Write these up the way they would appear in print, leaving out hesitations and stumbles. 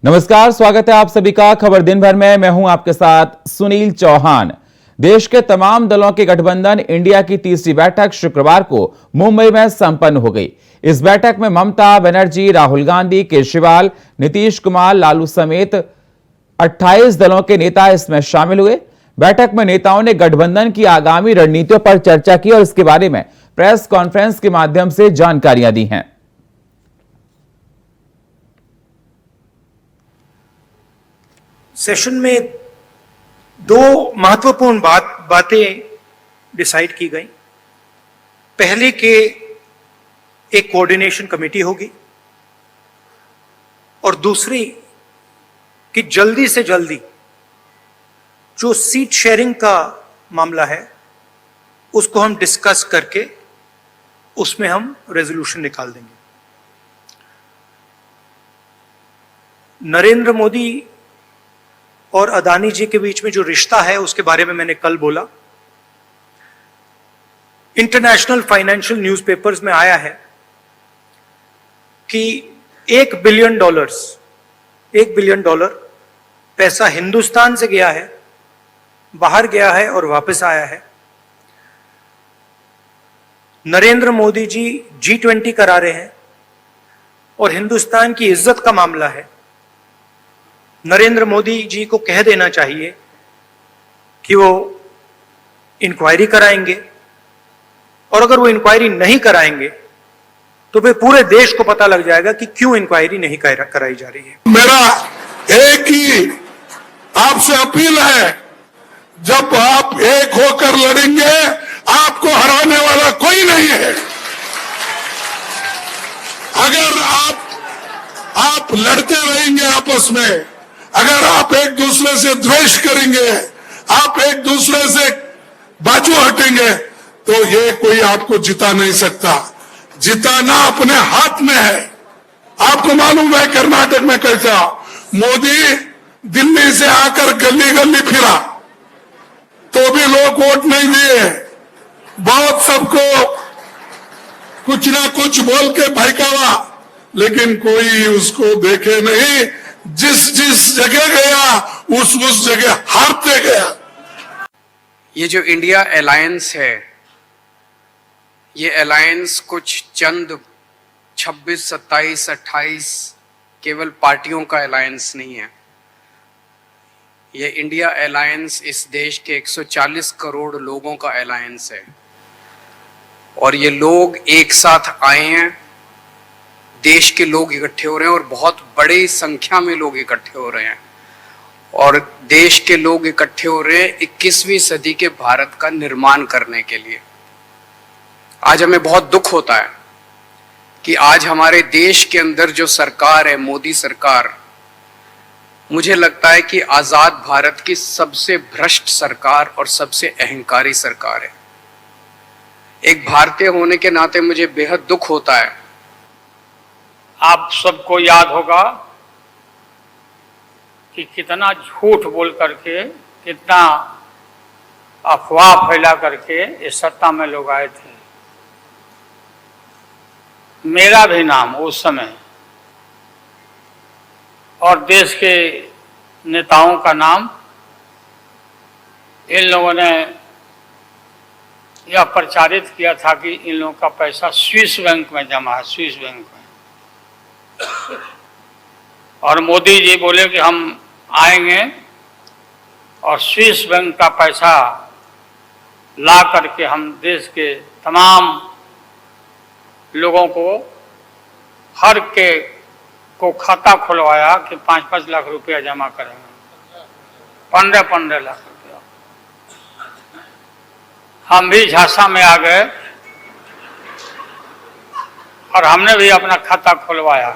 नमस्कार, स्वागत है आप सभी का खबर दिन भर में। मैं हूं आपके साथ सुनील चौहान। देश के तमाम दलों के गठबंधन इंडिया की तीसरी बैठक शुक्रवार को मुंबई में संपन्न हो गई। इस बैठक में ममता बनर्जी, राहुल गांधी, केजरीवाल, नीतीश कुमार, लालू समेत 28 दलों के नेता इसमें शामिल हुए। बैठक में नेताओं ने गठबंधन की आगामी रणनीतियों पर चर्चा की और इसके बारे में प्रेस कॉन्फ्रेंस के माध्यम से जानकारियां दी हैं। सेशन में दो महत्वपूर्ण बातें डिसाइड की गई। पहले के एक कोऑर्डिनेशन कमेटी होगी और दूसरी कि जल्दी से जल्दी जो सीट शेयरिंग का मामला है उसको हम डिस्कस करके उसमें हम रेजोल्यूशन निकाल देंगे। नरेंद्र मोदी और अदानी जी के बीच में जो रिश्ता है उसके बारे में मैंने कल बोला। इंटरनेशनल फाइनेंशियल न्यूज़पेपर्स में आया है कि $1 बिलियन पैसा हिंदुस्तान से गया है, बाहर गया है और वापस आया है। नरेंद्र मोदी जी G20 करा रहे हैं और हिंदुस्तान की इज्जत का मामला है। नरेंद्र मोदी जी को कह देना चाहिए कि वो इंक्वायरी कराएंगे और अगर वो इंक्वायरी नहीं कराएंगे तो फिर पूरे देश को पता लग जाएगा कि क्यों इंक्वायरी नहीं कराई जा रही है। मेरा एक ही आपसे अपील है, जब आप एक होकर लड़ेंगे आपको हराने वाला कोई नहीं है। अगर आप लड़ते रहेंगे आपस में, अगर आप एक दूसरे से द्वेष करेंगे, आप एक दूसरे से बाजू हटेंगे तो ये कोई आपको जिता नहीं सकता। जिताना अपने हाथ में है। आपको मालूम है कर्नाटक में कैसा मोदी दिल्ली से आकर गली गली फिरा तो भी लोग वोट नहीं दिए। बहुत सबको कुछ ना कुछ बोल के भड़कावा, लेकिन कोई उसको देखे नहीं। जिस जगह गया उस जगह हारते गया। ये जो इंडिया अलायंस है, ये अलायंस कुछ चंद 26, 27, 28 केवल पार्टियों का अलायंस नहीं है। ये इंडिया अलायंस इस देश के 140 करोड़ लोगों का अलायंस है और ये लोग एक साथ आए हैं। देश के लोग इकट्ठे हो रहे हैं और बहुत बड़ी संख्या में लोग इकट्ठे हो रहे हैं और देश के लोग इकट्ठे हो रहे हैं 21वीं सदी के भारत का निर्माण करने के लिए। आज हमें बहुत दुख होता है कि आज हमारे देश के अंदर जो सरकार है, मोदी सरकार, मुझे लगता है कि आजाद भारत की सबसे भ्रष्ट सरकार और सबसे अहंकारी सरकार है। एक भारतीय होने के नाते मुझे बेहद दुख होता है। आप सबको याद होगा कि कितना झूठ बोल करके, कितना अफवाह फैला करके इस सत्ता में लोग आए थे। मेरा भी नाम उस समय और देश के नेताओं का नाम इन लोगों ने यह प्रचारित किया था कि इन लोगों का पैसा स्विस बैंक में जमा है, स्विस बैंक में। और मोदी जी बोले कि हम आएंगे और स्विस बैंक का पैसा ला करके हम देश के तमाम लोगों को, हर के को खाता खुलवाया कि 5-5 लाख रुपया जमा करेंगे, 15-15 लाख रुपया। हम भी झांसा में आ गए और हमने भी अपना खाता खुलवाया।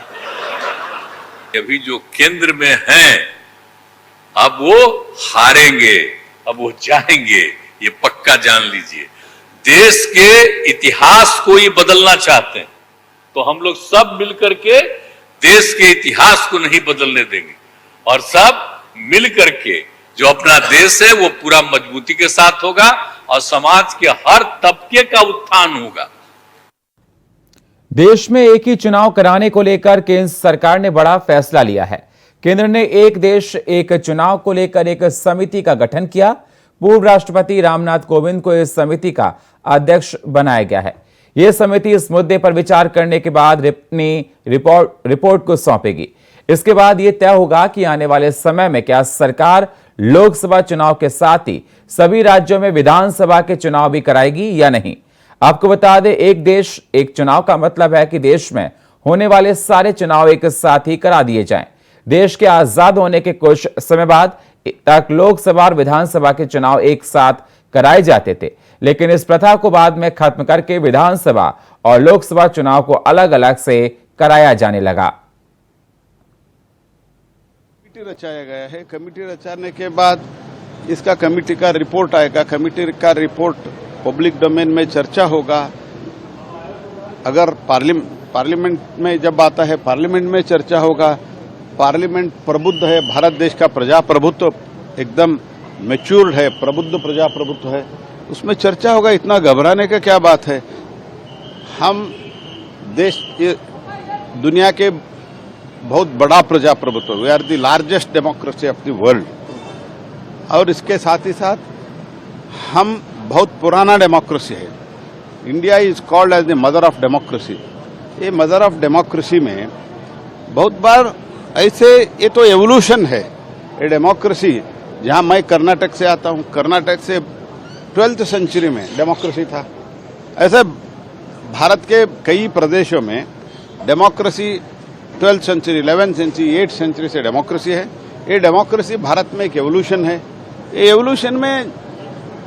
अभी जो केंद्र में हैं, अब वो हारेंगे, अब वो जाएंगे, ये पक्का जान लीजिए। देश के इतिहास को ये बदलना चाहते हैं तो हम लोग सब मिलकर के देश के इतिहास को नहीं बदलने देंगे और सब मिलकर के जो अपना देश है वो पूरा मजबूती के साथ होगा और समाज के हर तबके का उत्थान होगा। देश में एक ही चुनाव कराने को लेकर केंद्र सरकार ने बड़ा फैसला लिया है। केंद्र ने एक देश एक चुनाव को लेकर एक समिति का गठन किया। पूर्व राष्ट्रपति रामनाथ कोविंद को इस समिति का अध्यक्ष बनाया गया है। यह समिति इस मुद्दे पर विचार करने के बाद अपनी रिपोर्ट को सौंपेगी। इसके बाद यह तय होगा कि आने वाले समय में क्या सरकार लोकसभा चुनाव के साथ ही सभी राज्यों में विधानसभा के चुनाव भी कराएगी या नहीं। आपको बता दें, एक देश एक चुनाव का मतलब है कि देश में होने वाले सारे चुनाव एक साथ ही करा दिए जाएं। देश के आजाद होने के कुछ समय बाद तक लोकसभा और विधानसभा के चुनाव एक साथ कराए जाते थे, लेकिन इस प्रथा को बाद में खत्म करके विधानसभा और लोकसभा चुनाव को अलग अलग से कराया जाने लगा। कमेटी रचाया गया है। कमेटी रचाने के बाद इसका कमेटी का रिपोर्ट आएगा। कमेटी का रिपोर्ट पब्लिक डोमेन में चर्चा होगा। अगर पार्लियामेंट में जब आता है, पार्लियामेंट में चर्चा होगा। पार्लियामेंट प्रबुद्ध है। भारत देश का प्रजाप्रभुत्व एकदम मैच्योर्ड है, प्रबुद्ध प्रजाप्रभुत्व है, उसमें चर्चा होगा। इतना घबराने का क्या बात है। हम देश दुनिया के बहुत बड़ा प्रजाप्रभुत्व, we are the largest democracy of the world. और इसके साथ ही साथ हम बहुत पुराना डेमोक्रेसी है। India is called as the mother of democracy. ये मदर ऑफ डेमोक्रेसी में बहुत बार ऐसे, ये तो एवोल्यूशन है। ये डेमोक्रेसी, जहां मैं कर्नाटक से आता हूं, कर्नाटक से 12th सेंचुरी में डेमोक्रेसी था। ऐसे भारत के कई प्रदेशों में democracy 12th century, 11th century, 8th century से डेमोक्रेसी है। ये डेमोक्रेसी भारत में एक एवोल्यूशन है। ये एवोल्यूशन में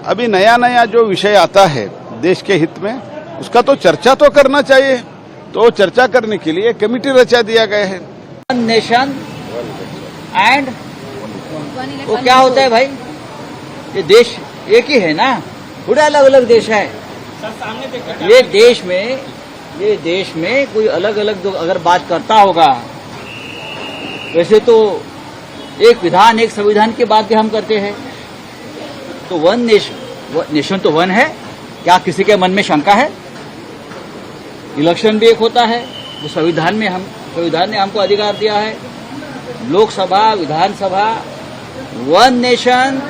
अभी नया नया जो विषय आता है देश के हित में, उसका तो चर्चा तो करना चाहिए। तो चर्चा करने के लिए कमेटी रचा दिया गया है। वन नेशन एंड वो क्या होता है भाई, ये देश एक ही है ना, थोड़े अलग अलग देश है। ये देश में कोई अलग अलग जो अगर बात करता होगा, वैसे तो एक विधान एक संविधान की बात भी हम करते हैं। तो वन नेशन तो वन है, क्या किसी के मन में शंका है? इलेक्शन भी एक होता है, जो संविधान ने हमको अधिकार दिया है। लोकसभा, विधानसभा, वन नेशन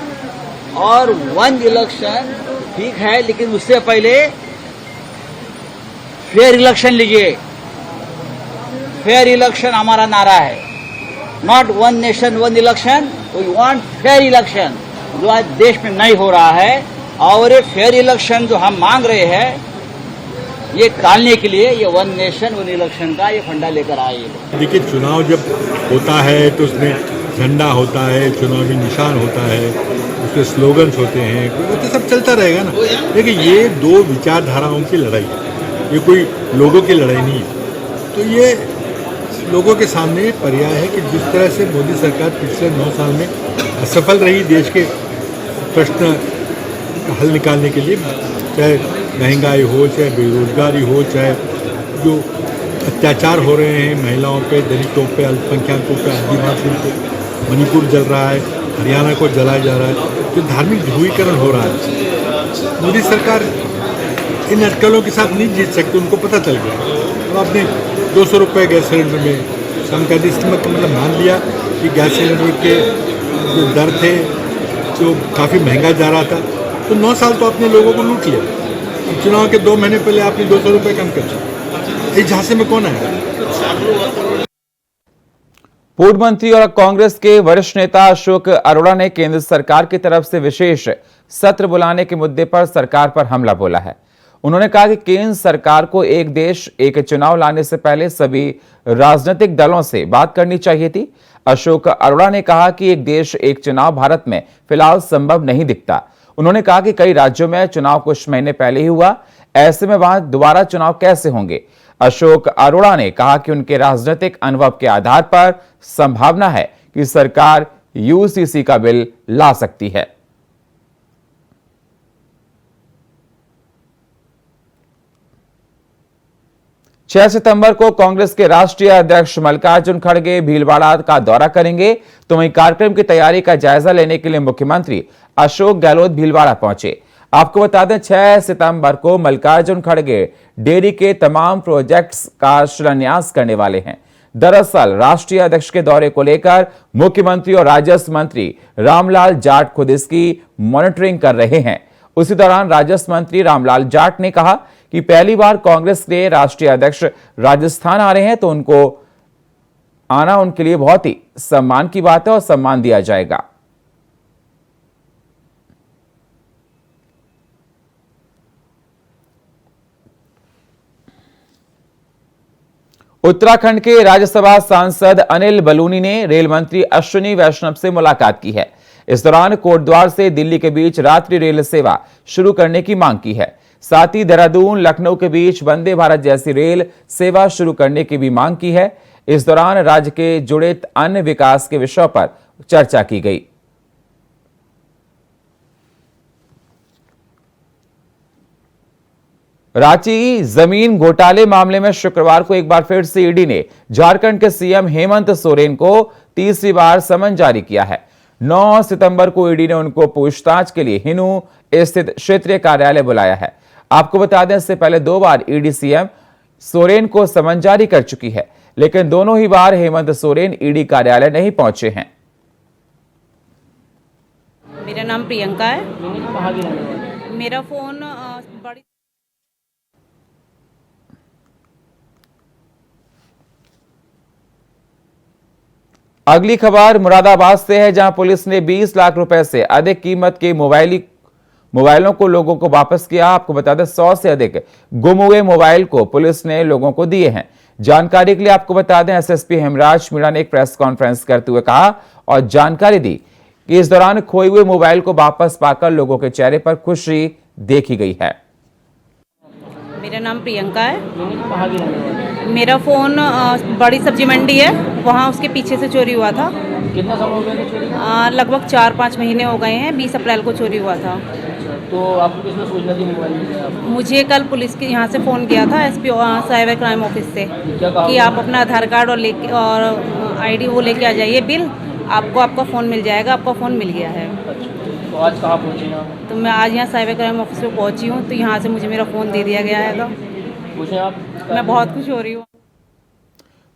और वन इलेक्शन ठीक है, लेकिन उससे पहले फेयर इलेक्शन लीजिए। फेयर इलेक्शन हमारा नारा है, not one nation one election. We want fair election, जो आज देश में नहीं हो रहा है। और ये फेयर इलेक्शन जो हम मांग रहे हैं, ये टालने के लिए ये वन नेशन वन इलेक्शन का ये फंडा लेकर आए। देखिए, चुनाव जब होता है तो उसमें झंडा होता है, चुनावी निशान होता है, उसके स्लोगन्स होते हैं, वो तो सब चलता रहेगा ना। देखिए, ये दो विचारधाराओं की लड़ाई है, ये कोई लोगों की लड़ाई नहीं है। तो ये लोगों के सामने पर्याय है कि जिस तरह से मोदी सरकार पिछले 9 साल में असफल रही देश के प्रश्न हल निकालने के लिए, चाहे महंगाई हो, चाहे बेरोजगारी हो, चाहे जो अत्याचार हो रहे हैं महिलाओं पे, दलितों पे, अल्पसंख्यकों पे, आदिवासियों पे, मणिपुर जल रहा है, हरियाणा को जलाया जा रहा है, जो धार्मिक ध्रुवीकरण हो रहा है, मोदी सरकार इन अटकलों के साथ नहीं जीत सकती, उनको पता चल गया। तो आपने 200 रुपये गैस सिलेंडर में कम कर दी। इसका मतलब मान लिया कि गैस सिलेंडर के जो दर थे जो काफ़ी महंगा जा रहा था। तो 9 साल तो आपने लोगों को लूट लिया। चुनाव के 2 महीने पहले आपने 200 रुपये कम कर दिया। इस झांसे में कौन है? पूर्व मंत्री और कांग्रेस के वरिष्ठ नेता अशोक अरोड़ा ने केंद्र सरकार की तरफ से विशेष सत्र बुलाने के मुद्दे पर सरकार पर हमला बोला है। उन्होंने कहा कि केंद्र सरकार को एक देश एक चुनाव लाने से पहले सभी राजनीतिक दलों से बात करनी चाहिए थी। अशोक अरोड़ा ने कहा कि एक देश एक चुनाव भारत में फिलहाल संभव नहीं दिखता। उन्होंने कहा कि कई राज्यों में चुनाव कुछ महीने पहले ही हुआ, ऐसे में वहां दोबारा चुनाव कैसे होंगे। अशोक अरोड़ा ने कहा कि उनके राजनीतिक अनुभव के आधार पर संभावना है कि सरकार यूसीसी का बिल ला सकती है। 6 सितंबर को कांग्रेस के राष्ट्रीय अध्यक्ष मल्लिकार्जुन खड़गे भीलवाड़ा का दौरा करेंगे, तो वहीं कार्यक्रम की तैयारी का जायजा लेने के लिए मुख्यमंत्री अशोक गहलोत भीलवाड़ा पहुंचे। आपको बता दें, 6 सितंबर को मल्लिकार्जुन खड़गे डेयरी के तमाम प्रोजेक्ट्स का शिलान्यास करने वाले हैं। दरअसल राष्ट्रीय अध्यक्ष के दौरे को लेकर मुख्यमंत्री और राजस्व मंत्री रामलाल जाट खुद इसकी मॉनिटरिंग कर रहे हैं। उसी दौरान राजस्व मंत्री रामलाल जाट ने कहा कि पहली बार कांग्रेस के राष्ट्रीय अध्यक्ष राजस्थान आ रहे हैं तो उनको आना उनके लिए बहुत ही सम्मान की बात है और सम्मान दिया जाएगा। उत्तराखंड के राज्यसभा सांसद अनिल बलूनी ने रेल मंत्री अश्विनी वैष्णव से मुलाकात की है। इस दौरान कोटद्वार से दिल्ली के बीच रात्रि रेल सेवा शुरू करने की मांग की है। साथ ही देहरादून लखनऊ के बीच वंदे भारत जैसी रेल सेवा शुरू करने की भी मांग की है। इस दौरान राज्य के जुड़े अन्य विकास के विषयों पर चर्चा की गई। रांची जमीन घोटाले मामले में शुक्रवार को एक बार फिर से ईडी ने झारखंड के सीएम हेमंत सोरेन को तीसरी बार समन जारी किया है। 9 सितंबर को ईडी ने उनको पूछताछ के लिए हिनू स्थित क्षेत्रीय कार्यालय बुलाया है। आपको बता दें, इससे पहले 2 बार ईडी सीएम सोरेन को समन जारी कर चुकी है, लेकिन दोनों ही बार हेमंत सोरेन ईडी कार्यालय नहीं पहुंचे हैं। मेरा नाम प्रियंका है। मेरा फोन बड़ी अगली खबर मुरादाबाद से है, जहां पुलिस ने 20 लाख रुपए से अधिक कीमत के मोबाइलों को लोगों को वापस किया। आपको बता दें, 100 से अधिक गुम हुए मोबाइल को पुलिस ने लोगों को दिए हैं। जानकारी के लिए आपको बता दें, एसएसपी हेमराज मीणा ने एक प्रेस कॉन्फ्रेंस करते हुए कहा और जानकारी दी कि इस दौरान खोए हुए मोबाइल को वापस पाकर लोगों के चेहरे पर खुशी देखी गई है। मेरा नाम प्रियंका है। मेरा फोन बड़ी सब्जी मंडी है, वहाँ उसके पीछे से चोरी हुआ था। कितना समय हो गया चोरी? लगभग 4-5 महीने हो गए हैं। 20 अप्रैल को चोरी हुआ था। तो आपको किसने सूचना दी मोबाइल? मुझे कल पुलिस के यहाँ से फ़ोन किया था, एसपी साइबर क्राइम ऑफिस से, कि आप अपना आधार कार्ड और आईडी वो लेके आ जाइए, बिल आपको आपका फ़ोन मिल जाएगा। आपका फ़ोन मिल गया है। तो आज कहाँ पहुँची आप? तो मैं आज यहाँ साइबर क्राइम ऑफिस में पहुँची हूँ, तो यहाँ से मुझे मेरा फ़ोन दे दिया गया है। पूछें आप? मैं बहुत खुश हो रही हूँ।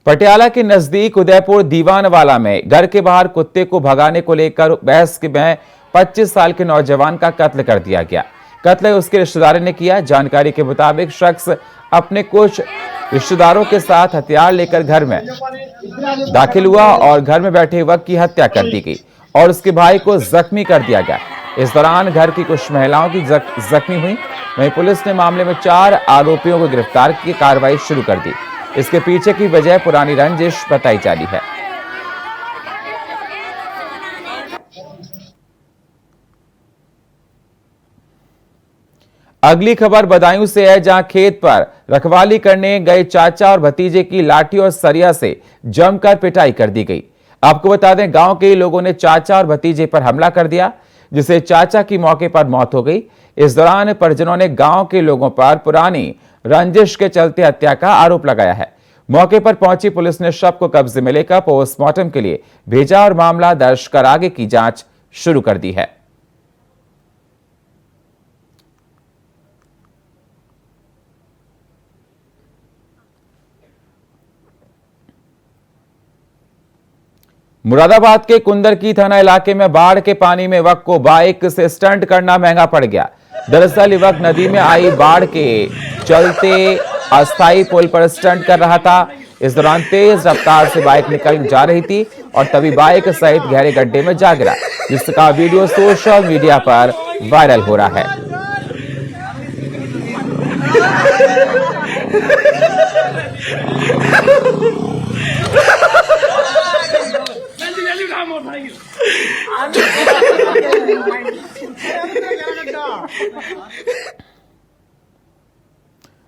पटियाला के नजदीक उदयपुर दीवानवाला में घर के बाहर कुत्ते को भगाने को लेकर बहस में 25 साल के नौजवान का कत्ल कर दिया गया। कत्ल उसके रिश्तेदारों ने किया। जानकारी के मुताबिक शख्स अपने कुछ रिश्तेदारों के साथ हथियार लेकर घर में दाखिल हुआ और घर में बैठे युवक की हत्या कर दी गई और उसके भाई को जख्मी कर दिया गया। इस दौरान घर की कुछ महिलाओं की जख्मी हुई। वहीं पुलिस ने मामले में 4 आरोपियों को गिरफ्तार की कार्रवाई शुरू कर दी। इसके पीछे की वजह पुरानी रंजिश बताई जा रही है। अगली खबर बदायूं से है, जहां खेत पर रखवाली करने गए चाचा और भतीजे की लाठी और सरिया से जमकर पिटाई कर दी गई। आपको बता दें, गांव के लोगों ने चाचा और भतीजे पर हमला कर दिया, जिससे चाचा की मौके पर मौत हो गई। इस दौरान परिजनों ने गांव के लोगों पर पुरानी रंजिश के चलते हत्या का आरोप लगाया है। मौके पर पहुंची पुलिस ने शव को कब्जे में लेकर पोस्टमार्टम के लिए भेजा और मामला दर्ज कर आगे की जांच शुरू कर दी है। मुरादाबाद के कुंदर की थाना इलाके में बाढ़ के पानी में युवक को बाइक से स्टंट करना महंगा पड़ गया। दरअसल युवक नदी में आई बाढ़ के चलते अस्थायी पुल पर स्टंट कर रहा था। इस दौरान तेज रफ्तार से बाइक निकल जा रही थी और तभी बाइक सहित गहरे गड्ढे में जा गिरा, जिसका वीडियो सोशल मीडिया पर वायरल हो रहा है।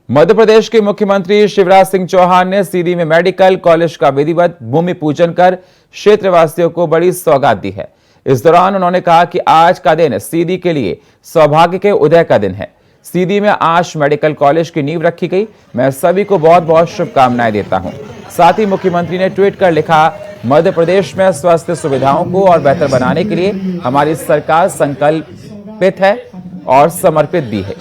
मध्य प्रदेश के मुख्यमंत्री शिवराज सिंह चौहान ने सीधी में मेडिकल कॉलेज का विधिवत भूमि पूजन कर क्षेत्रवासियों को बड़ी सौगात दी है। इस दौरान उन्होंने कहा कि आज का दिन सीधी के लिए सौभाग्य के उदय का दिन है। सीधी में आज मेडिकल कॉलेज की नींव रखी गई। मैं सभी को बहुत बहुत शुभकामनाएं देता हूं। साथ ही मुख्यमंत्री ने ट्वीट कर लिखा, मध्य प्रदेश में स्वास्थ्य सुविधाओं को और बेहतर बनाने के लिए हमारी सरकार संकल्पित है और समर्पित भी है।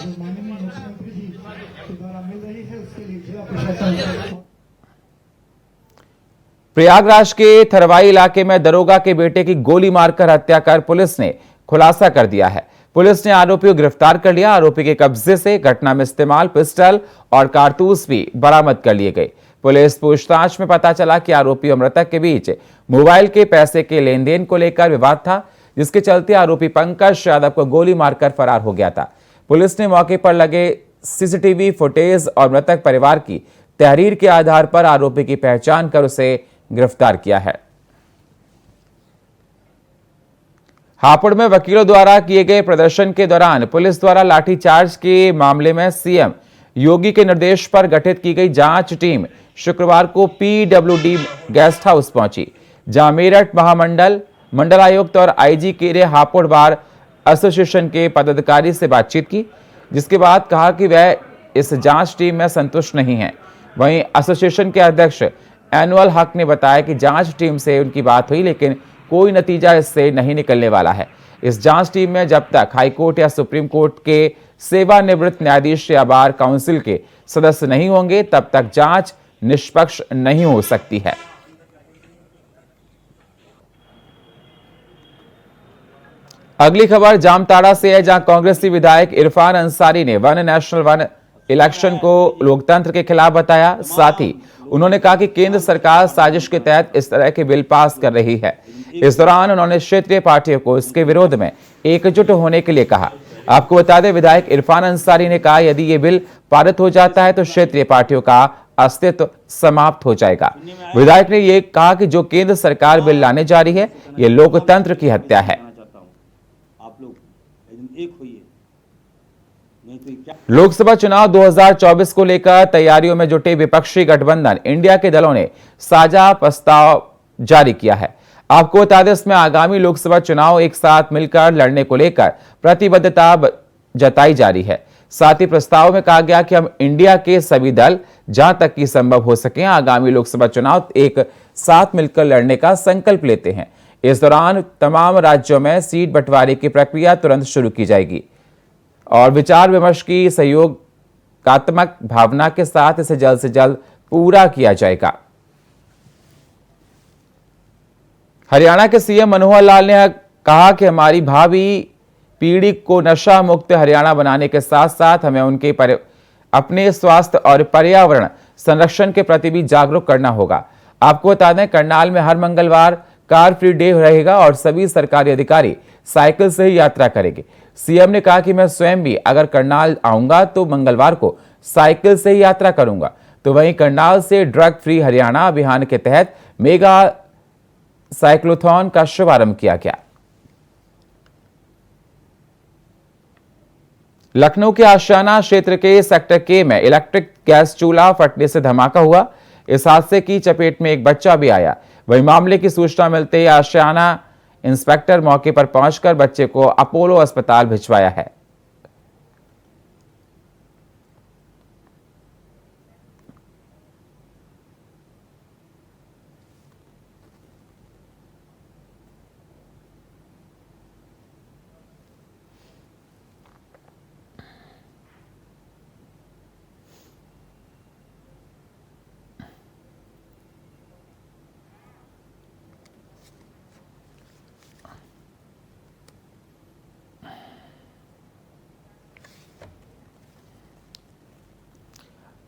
प्रयागराज के थरवाई इलाके में दरोगा के बेटे की गोली मारकर हत्या कर पुलिस ने खुलासा कर दिया है। पुलिस ने आरोपी को गिरफ्तार कर लिया। आरोपी के कब्जे से घटना में इस्तेमाल पिस्टल और कारतूस भी बरामद कर लिए गए। पुलिस पूछताछ में पता चला कि आरोपी और मृतक के बीच मोबाइल के पैसे के लेन देन को लेकर विवाद था, जिसके चलते आरोपी पंकज यादव को गोली मारकर फरार हो गया था। पुलिस ने मौके पर लगे सीसीटीवी फुटेज और मृतक परिवार की तहरीर के आधार पर आरोपी की पहचान कर उसे गिरफ्तार किया है। हापुड़ में वकीलों द्वारा किए गए प्रदर्शन के दौरान पुलिस द्वारा लाठीचार्ज के मामले में सीएम योगी के निर्देश पर गठित की गई जांच टीम शुक्रवार को पीडब्ल्यूडी गेस्ट हाउस पहुंची, जहां मेरठ महामंडल, मंडलायुक्त और आईजी के लिए हापुड़ बार एसोसिएशन के पदाधिकारी से बातचीत की, जिसके बाद कहा कि वह इस जांच टीम में संतुष्ट नहीं है। वहीं एसोसिएशन के अध्यक्ष एनुअल हक ने बताया कि जांच टीम से उनकी बात हुई, लेकिन कोई नतीजा इससे नहीं निकलने वाला है। इस जांच टीम में जब तक हाईकोर्ट या सुप्रीम कोर्ट के सेवानिवृत्त न्यायाधीश या बार काउंसिल के सदस्य नहीं होंगे, तब तक जांच निष्पक्ष नहीं हो सकती है। अगली खबर जामताड़ा से है, जहां कांग्रेसी विधायक इरफान अंसारी ने वन नेशनल वन इलेक्शन को लोकतंत्र के खिलाफ बताया। साथ ही उन्होंने कहा कि केंद्र सरकार साजिश के तहत इस तरह के बिल पास कर रही है। इस दौरान उन्होंने क्षेत्रीय पार्टियों को इसके विरोध में एकजुट होने के लिए कहा। आपको बता दें, विधायक इरफान अंसारी ने कहा, यदि ये बिल पारित हो जाता है तो क्षेत्रीय पार्टियों का अस्तित्व समाप्त हो जाएगा। विधायक ने यह कहा कि जो केंद्र सरकार बिल लाने जा रही है, यह लोकतंत्र की हत्या है। लोकसभा चुनाव 2024 को लेकर तैयारियों में जुटे विपक्षी गठबंधन इंडिया के दलों ने साझा प्रस्ताव जारी किया है। आपको बता दें, इसमें आगामी लोकसभा चुनाव एक साथ मिलकर लड़ने को लेकर प्रतिबद्धता जताई जा रही है। साथ ही प्रस्ताव में कहा गया कि हम इंडिया के सभी दल जहां तक कि संभव हो सके आगामी लोकसभा चुनाव एक साथ मिलकर लड़ने का संकल्प लेते हैं। इस दौरान तमाम राज्यों में सीट बंटवारे की प्रक्रिया तुरंत शुरू की जाएगी और विचार विमर्श की सहयोगात्मक भावना के साथ इसे जल्द से जल्द पूरा किया जाएगा। हरियाणा के सीएम मनोहर लाल ने कहा कि हमारी भावी पीढ़ी को नशा मुक्त हरियाणा बनाने के साथ साथ हमें उनके अपने स्वास्थ्य और पर्यावरण संरक्षण के प्रति भी जागरूक करना होगा। आपको बता दें, करनाल में हर मंगलवार कार फ्री डे रहेगा और सभी सरकारी अधिकारी साइकिल से ही यात्रा करेंगे। सीएम ने कहा कि मैं स्वयं भी अगर करनाल आऊंगा तो मंगलवार को साइकिल से ही यात्रा करूंगा। तो वहीं करनाल से ड्रग फ्री हरियाणा अभियान के तहत मेगा साइक्लोथॉन का शुभारंभ किया गया। लखनऊ के आशियाना क्षेत्र के सेक्टर के में इलेक्ट्रिक गैस चूल्हा फटने से धमाका हुआ। इस हादसे की चपेट में एक बच्चा भी आया। वहीं मामले की सूचना मिलते ही आशियाना इंस्पेक्टर मौके पर पहुंचकर बच्चे को अपोलो अस्पताल भिजवाया है।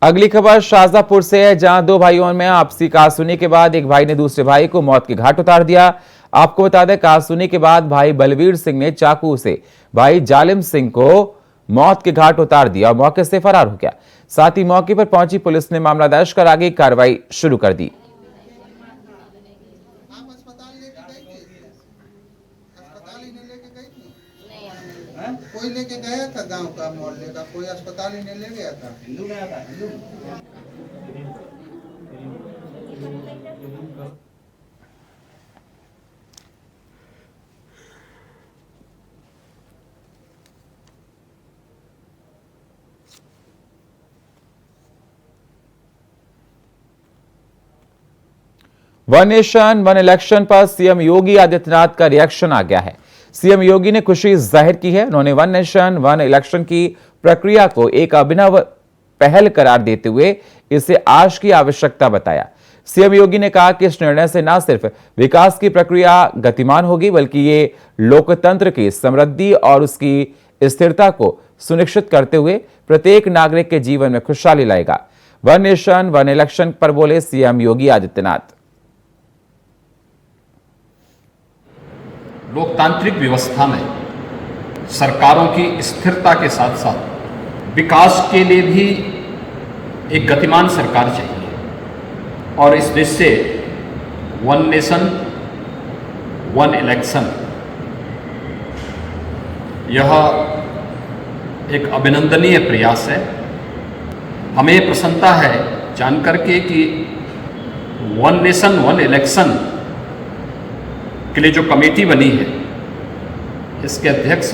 अगली खबर शाहजहांपुर से है, जहां दो भाइयों में आपसी कहासुनी के बाद एक भाई ने दूसरे भाई को मौत के घाट उतार दिया। आपको बता दें, कहासुनी के बाद भाई बलवीर सिंह ने चाकू से भाई जालिम सिंह को मौत के घाट उतार दिया और मौके से फरार हो गया। साथ ही मौके पर पहुंची पुलिस ने मामला दर्ज कर आगे कार्रवाई शुरू कर दी। कोई लेके गया था गांव का, मोहल्ले का कोई अस्पताल ही नहीं ले गया था। हिंदू गया था, Hindu. One nation one election पर सीएम योगी आदित्यनाथ का रिएक्शन आ गया है। सीएम योगी ने खुशी जाहिर की है। उन्होंने वन नेशन वन इलेक्शन की प्रक्रिया को एक अभिनव पहल करार देते हुए इसे आज की आवश्यकता बताया। सीएम योगी ने कहा कि इस निर्णय से न सिर्फ विकास की प्रक्रिया गतिमान होगी, बल्कि ये लोकतंत्र की समृद्धि और उसकी स्थिरता को सुनिश्चित करते हुए प्रत्येक नागरिक के जीवन में खुशहाली लाएगा। वन नेशन वन इलेक्शन पर बोले सीएम योगी आदित्यनाथ। लोकतांत्रिक व्यवस्था में सरकारों की स्थिरता के साथ साथ विकास के लिए भी एक गतिमान सरकार चाहिए और इस दृष्टि से वन नेशन वन इलेक्शन यह एक अभिनंदनीय प्रयास है। हमें प्रसन्नता है जानकर के कि वन नेशन वन इलेक्शन के लिए जो कमेटी बनी है इसके अध्यक्ष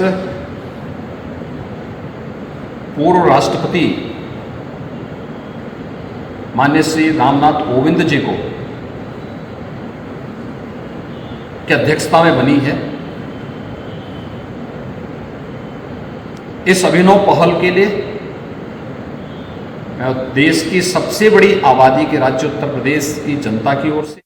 पूर्व राष्ट्रपति माननीय श्री रामनाथ कोविंद जी को की अध्यक्षता में बनी है। इस अभिनव पहल के लिए मैं देश की सबसे बड़ी आबादी के राज्य उत्तर प्रदेश की जनता की ओर से।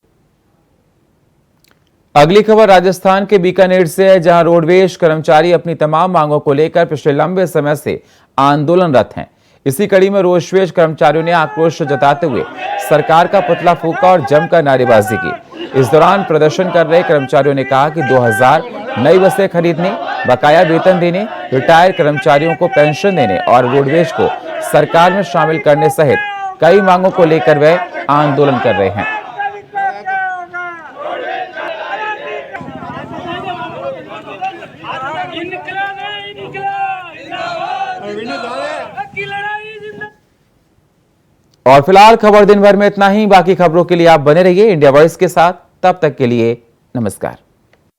अगली खबर राजस्थान के बीकानेर से है, जहां रोडवेज कर्मचारी अपनी तमाम मांगों को लेकर पिछले लंबे समय से आंदोलनरत हैं। इसी कड़ी में रोडवेज कर्मचारियों ने आक्रोश जताते हुए सरकार का पुतला फूंका और जमकर नारेबाजी की। इस दौरान प्रदर्शन कर रहे कर्मचारियों ने कहा कि 2000 नई बसें खरीदने, बकाया वेतन देने, रिटायर कर्मचारियों को पेंशन देने और रोडवेज को सरकार में शामिल करने सहित कई मांगों को लेकर वे आंदोलन कर रहे हैं। और फिलहाल खबर दिन भर में इतना ही। बाकी खबरों के लिए आप बने रहिए इंडिया वॉइस के साथ। तब तक के लिए नमस्कार।